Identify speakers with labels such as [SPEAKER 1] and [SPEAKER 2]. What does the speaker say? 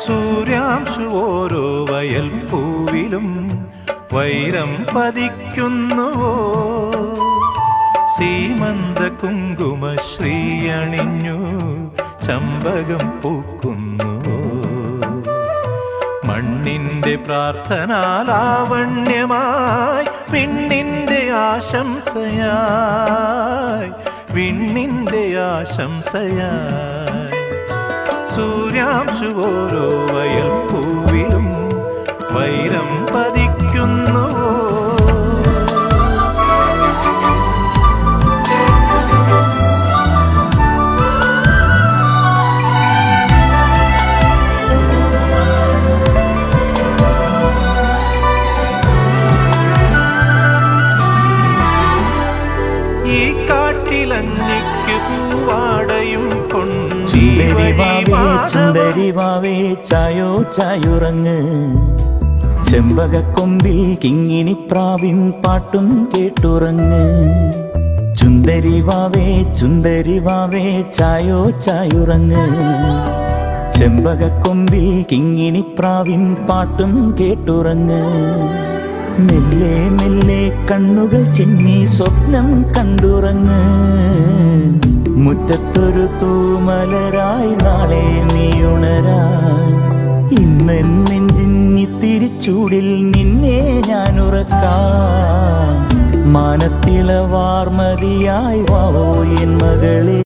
[SPEAKER 1] സൂര്യാംശു ഓരോ വയൽ പൂവിലും വൈരം പതിക്കുന്നുവോ, സീമന്ത കുങ്കുമ ശ്രീയണിഞ്ഞു ചമ്പകം പൂക്കുന്നുവോ. മണ്ണിന്റെ പ്രാർത്ഥനാലാവണ്യമായി വിണ്ണിന്റെ ആശംസയായി, വിണ്ണിന്റെ ആശംസയായി. സൂര്യാംശു ഓരോ വയൽ പൂവിലും വൈരം പതിക്കുന്നു. ഈ കാട്ടിലഞ്ഞിക്ക് പൂവാടയും
[SPEAKER 2] ചുന്ദരിവാവേ ചായോ ചായുറങ്ങ്, ചെമ്പകക്കൊമ്പിൽ കിങ്ങിണിപ്രാവിൻ പാട്ടും കേട്ടുറങ്ങ്. ചുന്ദരിവാവേ ചായോ ചായുറങ്ങ്, ചെമ്പകക്കൊമ്പിൽ കിങ്ങിണിപ്രാവിൻ പാട്ടും കേട്ടുറങ്ങ്. മെല്ലെ മെല്ലെ കണ്ണുകൾ ചിമ്മി സ്വപ്നം കണ്ടുറങ്ങ്. മുറ്റത്തൊരു തൂമലരായി നാളെ നീയുണരാൻ, ഇന്ന് നെഞ്ചിഞ്ഞിത്തിരി ചൂടിൽ നിന്നെ ഞാൻ ഉറക്കാം. മാനത്തിളവാർമതിയായി വാവോ എൻ മകളെ.